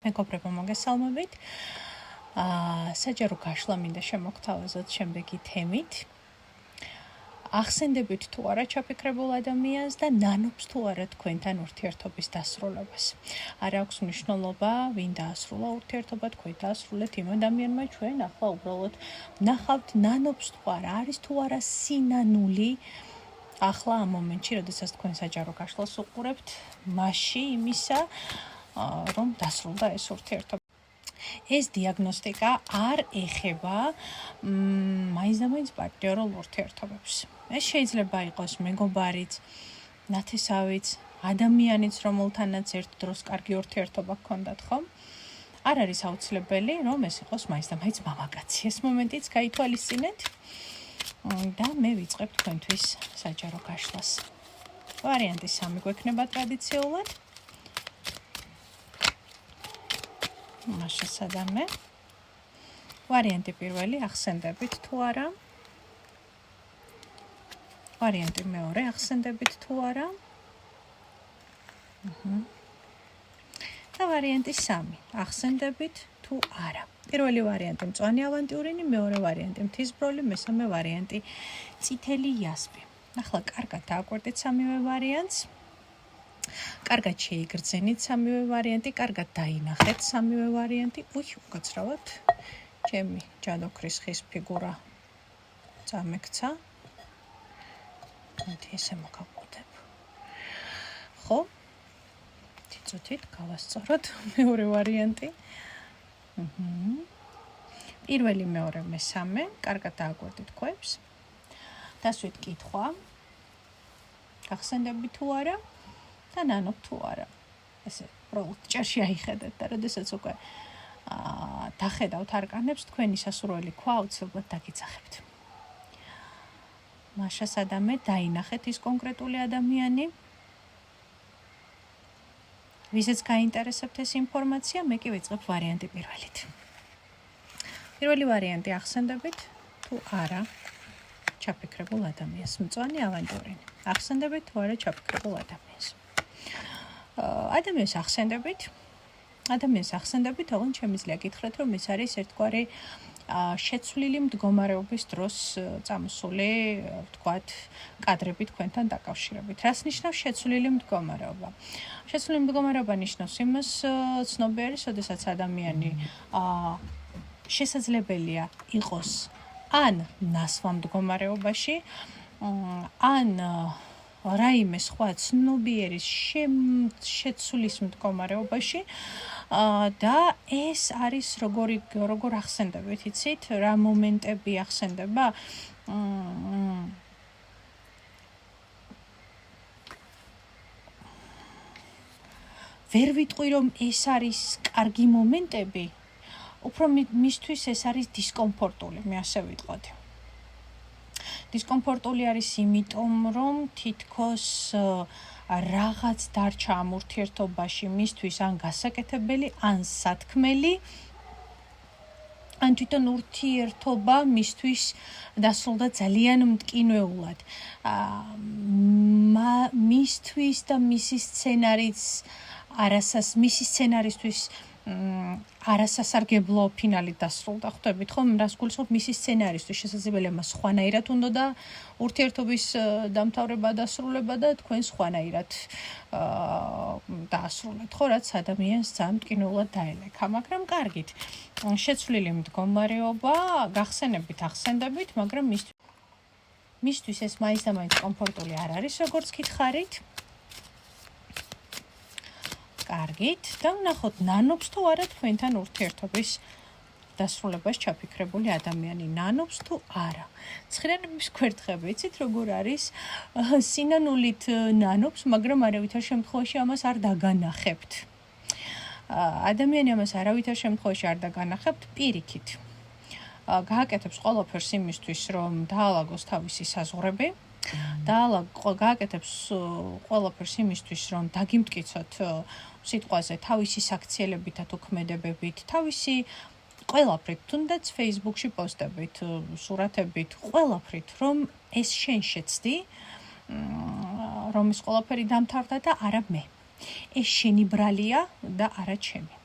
მეგობრებო, მოგესალმებით. საჯარო გაშლა მინდა შემოგთავაზოთ შემდეგი თემით. ახსენდებით თუ არა ჩაფიქრებულ ადამიანს და ნანობს თუ არა თქვენთან ურთიერთობის დასრულებას. არ აქვს მნიშვნელობა, ვინ დაასრულა ურთიერთობა, თქვენ დაასრულეთ იმ ადამიანმა, ჩვენ ახლა უბრალოდ ნახავთ ნანობს თუ არა, არის თუ არა სინანული. ახლა ამ მომენტში, როდესაც თქვენ საჯარო გაშლას უყურებთ, მასში იმისა, რომ დასრულდა ეს ურთიერთობა. ეს დიაგნოსტიკა არ ეხება მაინც პარტნიორულ ურთიერთობებს. ეს შეიძლება იყოს მეგობარიც, ნათესავიც, ადამიანიც, რომელთანაც ერთ დროს კარგი ურთიერთობა გქონდათ, ხო? არ არის აუცილებელი, რომ ეს იყოს მაინც მამაკაცი. ეს მომენტიც გაითვალისწინეთ და მე ვიწყებ თქვენთვის საჯარო გაშლას. ვარიანტი 3 გვექნება ტრადიციულად. მაშა სადამე. ვარიანტი პირველი, ახსენდებით თუ არა. ვარიანტი მეორე, ახსენდებით თუ არა. და ვარიანტი 3, ახსენდებით თუ არა. პირველი ვარიანტი მწვანე ავანტიურინი, მეორე ვარიანტი მთისბროლი, მესამე ვარიანტი წითელი იასპი. ახლა კარგად დააკვირდით სამივე ვარიანტს. კარგად შეიგრძენით სამივე ვარიანტი, კარგად დაინახეთ სამივე ვარიანტი. უკაცრავად ჩემი ჯადოქრის ხის ფიგურა წამექცა. მოდი ესე მოგაკვირდებ. ხო? თიწუთით გავასწოროთ მეორე ვარიანტი. პირველი, მეორე, მესამე, კარგად დააკვირდით ქვებს. დასვით კითხვა. ახსენდებით თუ არა და ნანობ თუ არა. ესე უბრალოდ ჭერში აიხედეთ და როდესაც უკვე დახედავთ არკანებს, თქვენი სასურველი ქვა აუცილებლად დაგიძახებთ. მაშა სადამე დაინახეთ ის კონკრეტული ადამიანი, ვისაც გაინტერესებთ ეს ინფორმაცია, მე კი ვიწყებ ვარიანტი პირველით. პირველი ვარიანტი, ახსენდებით თუ არა ჩაფიქრებულ ადამიანს. მწვანე ავანტიურინი. ახსენდებით თუ არა ჩაფიქრებულ ადამიანს. ადამიანს ახსენდებით, ოღონდ შემიძლია გითხრათ, რომ ეს არის ერთგვარი შეცვლილი მდგომარეობის დროს წამოსული, ვთქვათ, კადრები თქვენთან დაკავშირებით. რას ნიშნავს შეცვლილი მდგომარეობა? შეცვლილი მდგომარეობა ნიშნავს იმას, ცნობი არის, როდესაც ადამიანი შესაძლებელია იყოს ან ნასვა მდგომარეობაში, ან რაიმე სხვა ცნობიერის შეცვლის მდგომარეობაში და ეს არის როგორ ახსენდებით, იცით, რა მომენტები ახსენდება? ვერ ვიტყვი, რომ ეს არის კარგი მომენტები, უფრო მისთვის ეს არის დისკომფორტული, მე ასე ვიტყოდი. დისკომფორტული არის იმიტომ, რომ თითქოს რაღაც დარჩა ამ ურთიერთობაში მისთვის ან გასაკეთებელი, ან სათქმელი, ან თვითონ ურთიერთობა მისთვის დასრულდა ძალიან მტკინეულად. მისთვის და მისი სცენარისთვის არასასარგებლო ფინალი დასრულდა. ხვდებით ხომ, რას გულისხმობ მისი სცენარისტვის, შესაძლებელია მას სხვანაირად უნდა და ურთიერთობის დამთავრება, დასრულება და თქვენ სხვანაირად დაასრულეთ, ხო, რაც ადამიანს ძალიან მტკინეულად დაელექა, მაგრამ კარგით. შეცვლილი მდგომარეობა, გახსენებით, ახსენდებით, მაგრამ მისთვის ეს მაინც კომფორტული არ არის, როგორც გითხარით. კარგით, და ვნახოთ ნანობს თუ არა თქვენთან ურთიერთობის დასრულებას ჩაფიქრებული ადამიანი. ნანობს თუ არა. ცხრიანების ქვერთხები, იცით როგორ არის? სინანულით ნანობს, მაგრამ არავითარ შემთხვევაში ამას არ დაგანახებთ. ადამიანი ამას არავითარ შემთხვევაში არ დაგანახებთ პირიქით. გააკეთებს ყველაფერს იმისთვის, რომ დაალაგოს თავისი საზღვრები. გააკეთებს ყველაფერს იმისთვის, რომ დაგიმტკიცოთ სიტყვაზე თავისი საქციელებითა თუ ქმედებებით, თავისი ყველაფრით, თუნდაც Facebook-ში პოსტებით, სურათებით, ყველაფრით, რომ ეს შენ შეცდი, რომ ეს ყველაფერი დამთავრდა და არა მე. ეს შენი ბრალია და არა ჩემი.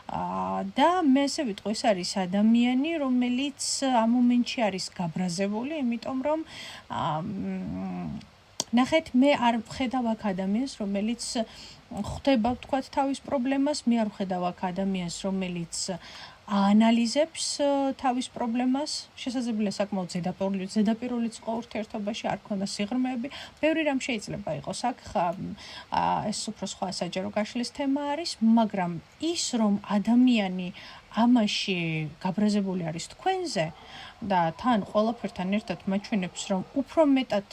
და მე ესე ვიტყვი, ეს არის ადამიანი, რომელიც ამ მომენტში არის გაბრაზებული, იმიტომ რომ ნახეთ, მე არ ვხედავ აქ ადამიანს, რომელიც ხვდება ვთქვათ თავის პრობლემას, მე არ ვხედავ აქ ადამიანს, რომელიც აანალიზებს თავის პრობლემას, შესაძლებელია საკმაოდ ზედაპირულიც იყო ურთიერთობაში, არ ქონდა სიღრმეები, ბევრი რამ შეიძლება იყოს აქ, ეს უფრო სხვა საჯარო გაშლის თემა არის, მაგრამ ის რომ ადამიანი ამაში გაბრაზებული არის თქვენზე და თან ყველაფერთან ერთად მაჩვენებს, რომ უფრო მეტად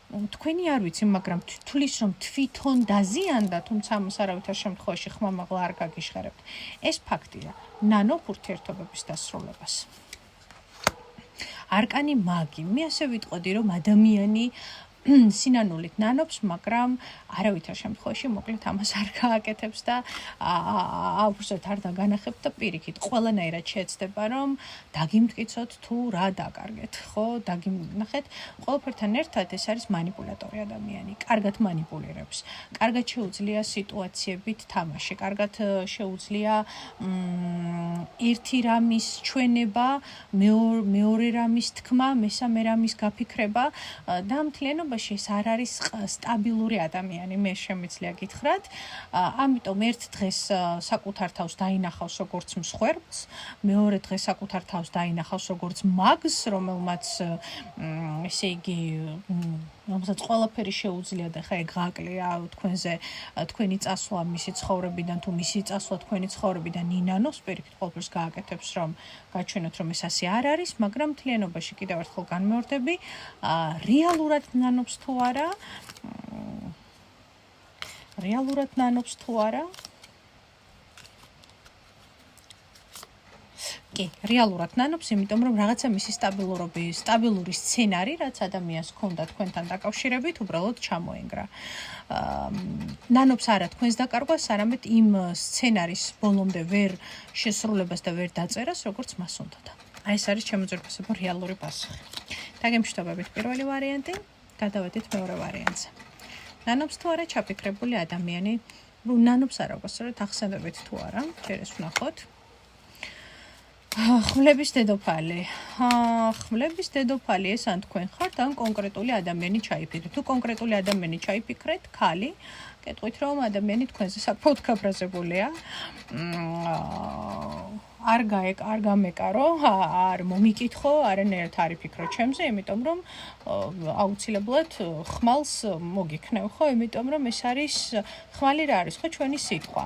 თქვენი არ ვიცი, მაგრამ თulis რომ თვითონ დაზიანდა, თუმცა ამას არავითარ შემთხვევაში ხმამაღლა არ გაგიშხერებთ. ეს ფაქტია. ნანობ ურთიერთობების დასრულებას. არკანი მაგი. მე ასე ვიტყოდი, რომ ადამიანი სინანულით ნანობს, მაგრამ არავითარ შემთხვევაში მოკლედ ამას არ გააკეთებს და აუბრზოთ არ დაგანახებთ და პირიქით ყველანაირად შეეცდება, რომ დაგიმტკიცოთ თუ რა დაკარგეთ, ხო? დაგინახეთ, ყველაფერთან ერთად ეს არის манипуляტორი ადამიანი, კარგად манипуლირებს, კარგად შეუძლია სიტუაციებით თამაში, კარგად შეუძლია ერთი რამის ჩვენება, მეორე რამის თქმა, მესამე რამის გაფიქრება და მთლიანობაში ეს არ არის სტაბილური ადამიანი, მე შემიძლია გითხრათ. ამიტომ ერთ დღეს საკუთარ თავს დაინახავს როგორც მსხვერპლს, მეორე დღეს საკუთარ თავს დაინახავს როგორც მაგს, რომელმაც ესე იგი რომელსაც ყველაფერი შეუძლია და ხა ეგ გააკლია თქვენზე თქვენი წასვლა მისი ცხოვრებიდან თუ მისი წასვლა თქვენი ცხოვრებიდან ნინანოს პირიქით ყველაფერს გააკეთებს რომ გაჩვენოთ რომ ეს ასე არ არის, მაგრამ მთლიანობაში კიდევ ერთხელ განმეორდები, რეალურად ნანობს თუ არა, რეალურად ნანობს თუ არა? კი, რეალურად ნანობს, იმიტომ რომ რაღაცა მისი სტაბილური სცენარი, რაც ადამიანს ჰქონდა თქვენთან დაკავშირებით, უბრალოდ ჩამოენგრა. ნანობს არა თქვენს დაკარგვას, არამედ იმ სცენარის ბოლომდე ვერ შესრულებას და ვერ დაწერას, როგორც მას უნდოდა. აი ეს არის ჩემი უძებნელობა რეალური პასუხი. დაგემშვიდობებით პირველი ვარიანტი, გადავედით მეორე ვარიანტზე. ნანობს თუ არა ჩაფიქრებული ადამიანი, ნანობს არა, უბრალოდ ახსენებით თუ არა, ჯერ ეს ვნახოთ. ხმლების დედოფალი. ხმლების დედოფალი ეს ან თქვენ ხართ, ან კონკრეტული ადამიანი ჩაიფიქრეთ. თუ კონკრეტული ადამიანი ჩაიფიქრეთ, ქალი, კეთყვით რომ ადამიანი თქვენზე საკმაოდ გაბრაზებულია. არ გამეკარო, არ მომიკითხო, არანაირად არ იფიქრო ჩემზე, იმიტომ რომ აუცილებლად ხმალს მოგიქნევ, ხო? იმიტომ რომ ეს არის ხმალი რა არის, ხო, ჩვენი სიტყვა.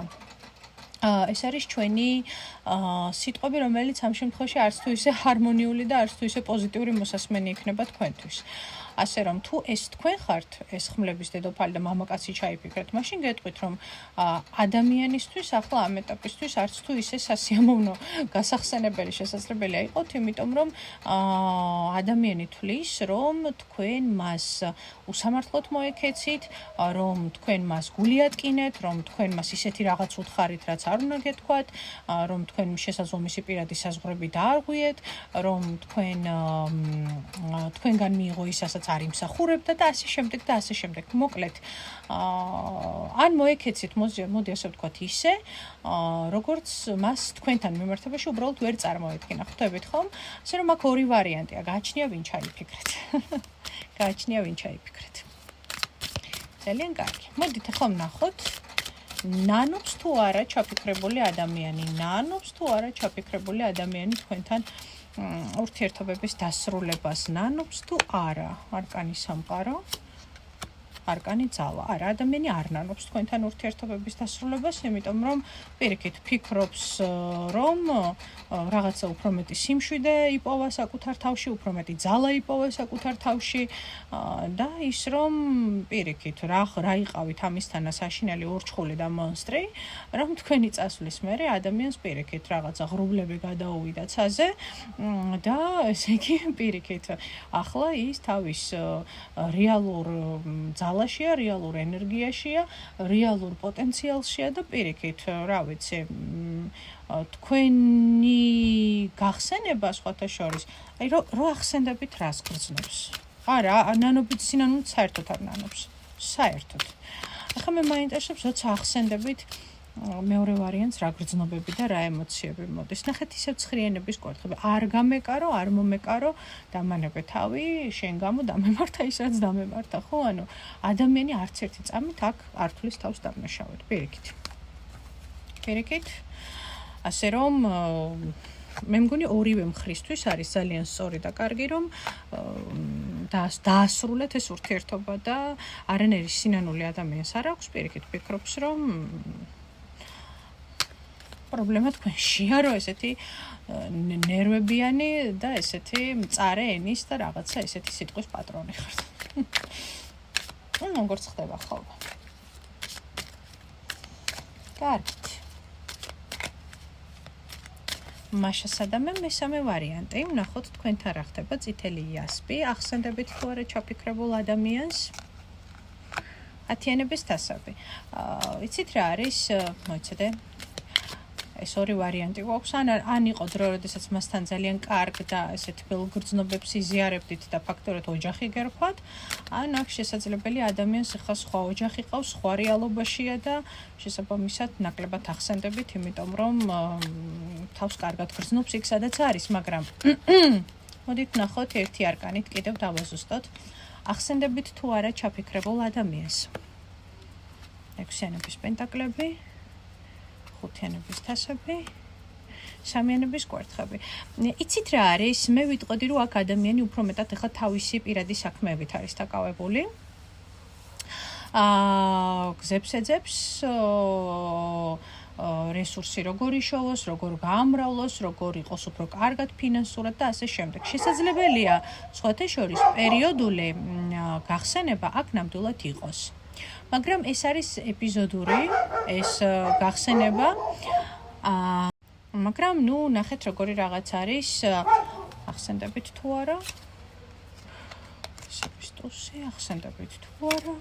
ეს არის ჩვენი სიტყვები, რომელიც ამ შემთხვევაში არც თუ ისე ჰარმონიული და არც თუ ისე პოზიტიური მოსასმენი იქნება თქვენთვის. ასე რომ თუ ეს თქვენ ხართ, ეს ხმლების დედოფალი და მამაკაცი ჩაიფიქრეთ, მაშინ გეტყვით რომ ადამიანისთვის ახლა ამ ეტაპისთვის არც თუ ისე სასიამოვნო გასახსენებელი შესაძლებელია იყოთ, იმიტომ რომ ადამიანი თვლის, რომ თქვენ მას უსამართლოდ მოეკეცით, რომ თქვენ მას გულიატკინეთ, რომ თქვენ მას ისეთი რაღაც უთხარით, რაც არ უნდა გეთქვათ, რომ თქვენ შესაძლომისი პირადი საზღვრები დაარღვიეთ, რომ თქვენგან მიიღო ის, რასაც არ იმსახურებდა და ასე შემდეგ და ასე შემდეგ. მოკლედ, ან მოეკეცით, მოდი ასე ვთქვათ, ისე, როგორც მას თქვენთან მიმართებაში უბრალოდ ვერ წარმოედგინა. ხვდებით ხომ? ასე რომ აქ ორი ვარიანტია, გააჩნია ვინ ჩაიფიქრეთ. გააჩნია ვინ ჩაიფიქრეთ. ძალიან კარგი. მოდით ახლა ვნახოთ. ნანობს თუ არა ჩაფიქრებული ადამიანი, ნანობს თუ არა ჩაფიქრებული ადამიანი თქვენთან ურთიერთობების დასრულებას, ნანობს თუ არა, არკანი სამყარო, არკანი ძალა. არა, ადამიანი არ ნანობს თქვენთან ურთიერთობების დასრულებას, იმიტომ რომ პირიქით ფიქრობს, რომ რაღაცა უფრო მეტი სიმშვიდე იპოვა საკუთარ თავში, უფრო მეტი ძალა იპოვა საკუთარ თავში და ის რომ პირიქით რა იყავით ამისთანა საშინელი ურჩხული და მონსტრი, რომ თქვენი წასვლის მერე ადამიანს პირიქით რაღაცა ღრუბლები გადაუვიდა ცაზე და ესე იგი პირიქით ახლა ის თავის რეალურ ძალაშია, რეალურ ენერგიაშია, რეალურ პოტენციალშია და პირიქით, რა ვიცი, თქვენი გახსენება სხვათა შორის, აი რო ახსენდებით რას გრძნობს. არა, ნანობით სინანულით საერთოდ არ ნანობს. საერთოდ. ახლა მე მაინტერესებს, როცა ახსენდებით მეორე ვარიანტს რა გრძნობები და რა ემოციები მოდის. ნახეთ ისევ ცხრიანების კვერთხები. არ გამეკარო, არ მომეკარო, დამანებე თავი, შენ გამო დამემართა ის რაც დამემართა, ხო? ანუ ადამიანი არც ერთი წამით აქ არ თulis თავს დამნაშავედ. პირიქით. ასე რომ მე მგონი ორივე მხრისთვის არის ძალიან სწორი და კარგი რომ დაასრულეთ ეს ურთიერთობა და არანაირი სინანული ადამიანს არ აქვს. პირიქით ფიქრობს რომ პრობლემა თქვენშია, რომ ესეთი ნერვებიანი და ესეთი მწარე ენის და რაღაცა ესეთი სიტყვის პატრონი ხართ. როგორც ხდება ხოლმე. კარგით. მაშასა და მე მესამე ვარიანტი. ვნახოთ თქვენთან რა ხდება წითელი იასპი. ახსენდებით თუ არა ჩაფიქრებულ ადამიანს. ათიანების თასები. იცით რა არის? მოიცადე. ეს ორი ვარიანტი გვაქვს. ან იყო დრო, როდესაც მასთან ძალიან კარგ და ესეთ ბელგრძნობებს იზიარებდით და ფაქტორად ოჯახი გერქვათ. ან აქ შესაძლებელი ადამიანს ახლა სხვა ოჯახი ყავს, სხვა რეალობაშია და შესაბამისად ნაკლებად ახსენდებით, იმიტომ რომ თავს კარგად გრძნობს იქ სადაც არის, მაგრამ მოდით ვნახოთ ერთი არკანით კიდევ დავაზუსტოთ. ახსენდებით თუ არა ჩაფიქრებულ ადამიანს. ექვსიანების პენტაკლები. ხუთიანების თასები, სამიანების კვერთხები. იცით რა არის? მე ვიტყოდი რომ აქ ადამიანი უფრო მეტად ახლა თავისი პირადი საქმეებით არის დაკავებული. გზებს ეძებს, რესურსი როგორ იშოვოს, როგორ გაამრავლოს, როგორ იყოს უფრო კარგად ფინანსურად და ასე შემდეგ. შესაძლებელია სხვათა შორის პერიოდული გახსენება აქ ნამდვილად იყოს. მაგრამ ეს არის ეპიზოდური, ეს გახსენება. მაგრამ ნახეთ როგორი რაღაც არის, ახსენდებით თუ არა. სეპისტუსი, ახსენდებით თუ არა.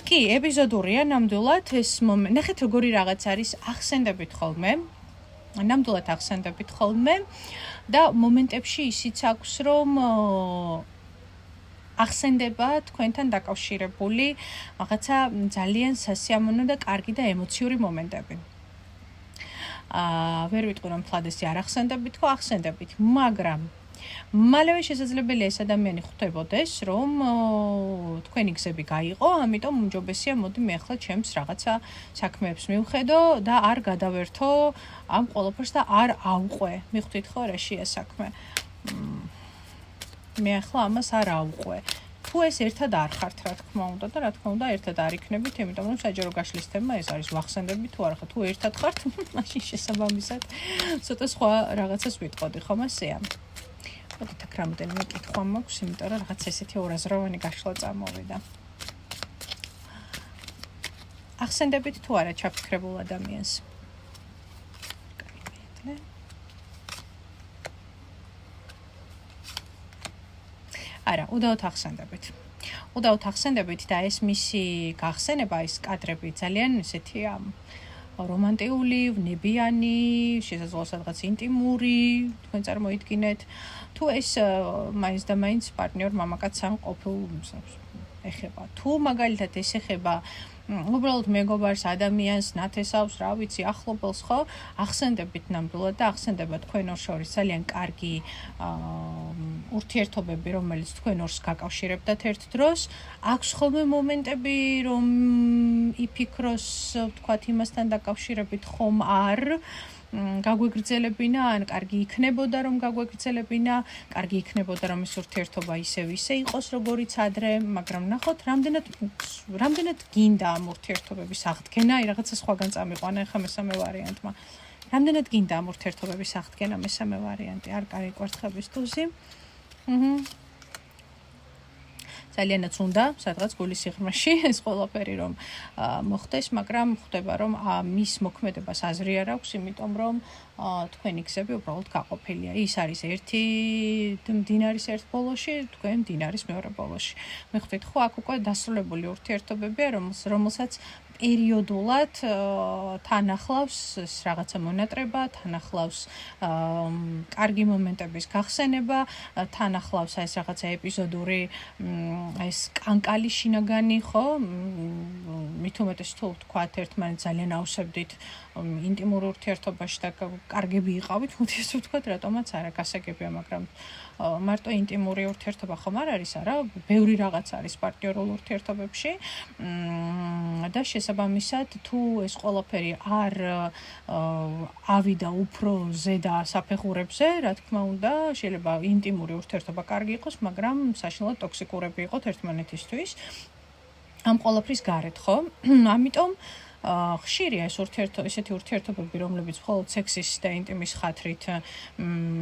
კი, ეპიზოდურია ნამდვილად ეს მომენტი. ნახეთ როგორი რაღაც არის, ახსენდებით ხოლმე. ნამდვილად ახსენდებით ხოლმე და მომენტებში ისიც აქვს რომ ახსენდება თქვენთან დაკავშირებული რაღაცა ძალიან სასიამოვნო და კარგი და ემოციური მომენტები. ვერ ვიტყვი რომ თლად ესე არ ახსენდებით, ხო ახსენდებით, მაგრამ მალევე შესაძლებელია ეს ადამიანი ხვდებოდეს, რომ თქვენი გზები გაიყო, ამიტომ უმჯობესია მოდი მე ახლა ჩემს რაღაცა საქმეებს მივხედო და არ გადავერთო ამ ყველაფერს და არ ავყვე. მიხვდით ხო რაშია საქმე? მე ახლა ამას არ ავყვე. თუ ეს ერთად არ ხართ, რა თქმა უნდა და რა თქმა უნდა ერთად არ იქნებით, იმიტომ რომ საჯარო გაშლის თემა ეს არის ვახსენდებით თუ არა ხარ. თუ ერთად ხართ, მაშინ შესაბამისად ცოტა სხვა რაღაცას ვიტყოდი, ხომ ასეა? მოდით აქ რამდენიმე კითხვა მაქვს, იმიტომ რომ რაღაც ესეთი ორაზროვანი გაშლა წამოვიდა. ახსენდებით თუ არა ჩაფიქრებულ ადამიანს? არა, უდაოდ ახსენდებით. უდაოდ ახსენდებით და ეს მისი გახსენება, ეს კადრები ძალიან ესეთია რომანტიული, ვნებიანი, შესაძლოა სადღაც ინტიმური, თქვენ წარმოიდგინეთ. თუ ეს მაინც და მაინც პარტნიორ მამაკაცთან ყოფილ ეხება. თუ მაგალითად ეს ეხება უბრალოდ მეგობარს, ადამიანს, ნათესავს, რა ვიცი, ახლობელს, ხო? ახსენდებით ნამდვილად და ახსენდება თქვენ ორ შორის ძალიან კარგი ურთიერთობები, რომელიც თქვენ ორს გაკავშირებდათ ერთ დროს. აქვს ხოლმე მომენტები, რომ იფიქროს, თქვათ, იმასთან დაკავშირებით ხომ არ გაგვეგრძელებინა, ან კარგი იქნებოდა რომ გაგვეგრძელებინა, კარგი იქნებოდა რომ ეს ურთიერთობა ისე იყოს, როგორიც ადრე, მაგრამ ნახოთ, რამდენად გინდა ამ ურთიერთობების აღდგენა, რაღაცა სხვაგან წამიყვანა ახლა მესამე ვარიანტმა. რამდენად გინდა ამ ურთიერთობების აღდგენა მესამე ვარიანტი, არკანი კვერთხების ტუზი. ძალიანაც უნდა, სადღაც გულის სიღრმეში ეს ყველაფერი რომ მოხდეს, მაგრამ ხვდება რომ მის მოქმედებას აზრი არ აქვს, იმიტომ რომ თქვენი გზები უბრალოდ გაყოფილია. ის არის ერთი მდინარის ერთ ბოლოში, თქვენ მდინარის მეორე ბოლოში. მიხვდით ხო, აქ უკვე დასრულებული ურთიერთობებია, რომელსაც პერიოდულად თან ახლავს რაღაცა მონატრება, თან ახლავს კარგი მომენტების გახსენება, თან ახლავს ეს რაღაცა ეპიზოდური ეს კანკალი შინაგანი, ხო? მით უმეტეს თუ ვთქვათ, ერთმანეთს ძალიან ავსებდით ინტიმურ ურთიერთობაში და კარგები იყავით, მოდი ასე ვთქვათ, რატომაც არა გასაგებია, მაგრამ მარტო ინტიმური ურთიერთობა ხომ არ არის, არა? ბევრი რაღაც არის პარტნიორულ ურთიერთობებში და შესაბამისად, თუ ეს ყველაფერი არ ავიდა უფრო ზედა საფეხურებზე, რა თქმა უნდა, შეიძლება ინტიმური ურთიერთობა კარგი იყოს, მაგრამ საშინლად ტოქსიკურები იყოთ ერთმანეთისთვის. ამ ყველაფრის გარეთ, ხო? ამიტომ ხშირია ეს ესეთი ურთიერთობები, რომლებიც მხოლოდ სექსის და ინტიმის ხათრით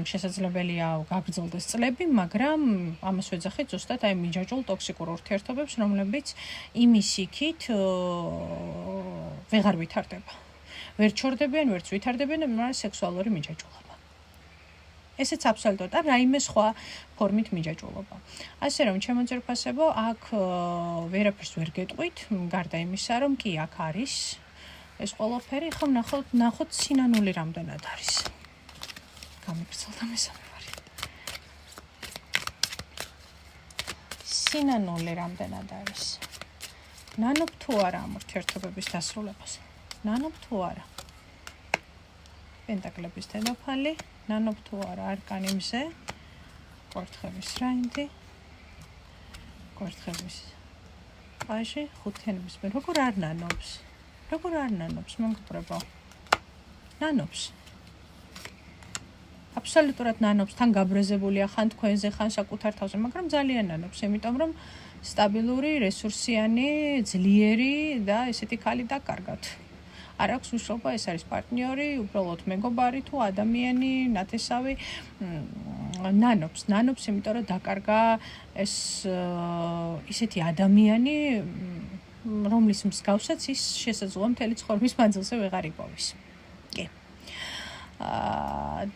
შესაძლებელია გაგრძელდეს წლები, მაგრამ ამას ვეძახით ზუსტად აი მიჯაჭვულ ტოქსიკურ ურთიერთობებს, რომლებიც იმის იქით ვეღარ ვითარდება. ვერ ჩორდებიან, ვერც ვითარდებიან, მაგრამ სექსუალური მიჯაჭვულობა. ესეც აბსოლუტურად არ რაიმე სხვა ფორმით მიჯაჭვულობა. ასე რომ ჩემო ძვირფასებო, აქ ვერაფერს ვერ გეტყვით, გარდა იმისა, რომ კი აქ არის ეს ყველაფერი, ხომ ნახოთ სინანული რამდენად არის. გამიგრძელდა მესამე ვარი. სინანული რამდენად არის. ნანობ თუ არა ამ ურთიერთობების დასრულებას? ნანობ თუ არა? პენტაკლების დედოფალი, ნანობ თუ არა არკანი მზე, კვერთხების რაინდი, კვერთხების პაჟი, ხუთიანების მე, როგორ არ ნანობს? როგორ არ ნანობს, მეგობრებო? ნანობს. აბსოლუტურად ნანობს, თან გაბრაზებულია ხან თქვენზე, ხან საკუთარ თავზე, მაგრამ ძალიან ნანობს, იმიტომ რომ სტაბილური, რესურსიანი, ძლიერი და ესეთი ქალი დაკარგათ. არ აქვს მნიშვნელობა, ეს არის პარტნიორი, უბრალოდ მეგობარი თუ ადამიანი, ნათესავი, ნანობს, იმიტომ რომ დაკარგა ეს ისეთი ადამიანი, რომლის მსგავსაც ის შესაძლოა მთელი ცხოვრების მანძილზე ვეღარ იპოვის. კი.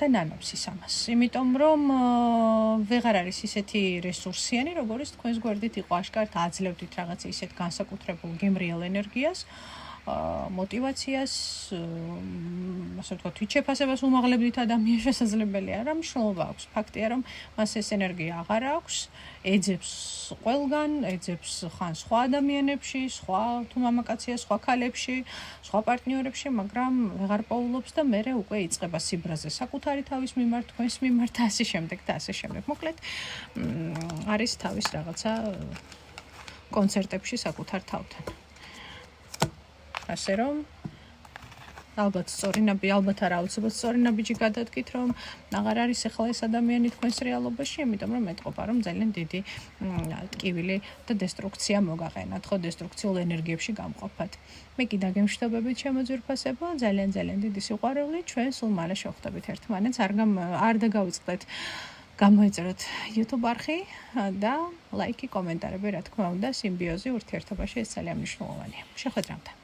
და ნანობს ის ამას, იმიტომ რომ ვეღარ არის ისეთი რესურსიანი, როგორც თქვენს გვერდით იყო აშკარად აძლევდით რაღაც ისეთ განსაკუთრებულ გემრიელ ენერგიას, мотивაციას, ასე ვთქვათ, თვითშეფასებას უმაღლებდით ადამიანს შესაძლებელია, რა მნიშვნელობა აქვს? ფაქტია, რომ მას ეს ენერგია აღარ აქვს, ეძებს ყველგან, ეძებს ხან სხვა ადამიანებში, სხვა თუ მამაკაცია, სხვა ქალებში, სხვა პარტნიორებში, მაგრამ ვეღარ პოულობს და მერე უკვე იწყება სიბრაზე საკუთარი თავის მიმართ, თქვენს მიმართ და ასე შემდეგ და ასე შემდეგ. მოკლედ, არის თავის რაღაცა კონცერტებში საკუთარ თავთან. ასე რომ ალბათ არა აუცილებლად სწორი ნაბიჯი გადადგით, რომ აღარ არის ახლა ეს ადამიანი თქვენს რეალობაში, იმიტომ რომ მეტყობა, რომ ძალიან დიდი ტკივილი და დესტრუქცია მოგაყენათ, ხო, დესტრუქციულ ენერგიებში გამყოფათ. მე კი დაგემშვიდობებით, ჩემო ძვირფასებო, ძალიან დიდი სიყვარული, ჩვენ სულ მალე შევხვდებით ერთმანეთს, არ დაგავიწყდეთ გამოეწეროთ YouTube არხი და ლაიქი, კომენტარები, რა თქმა უნდა, სიმბიოზი ურთიერთობაში ეს ძალიან მნიშვნელოვანია. შეხვედრამდე.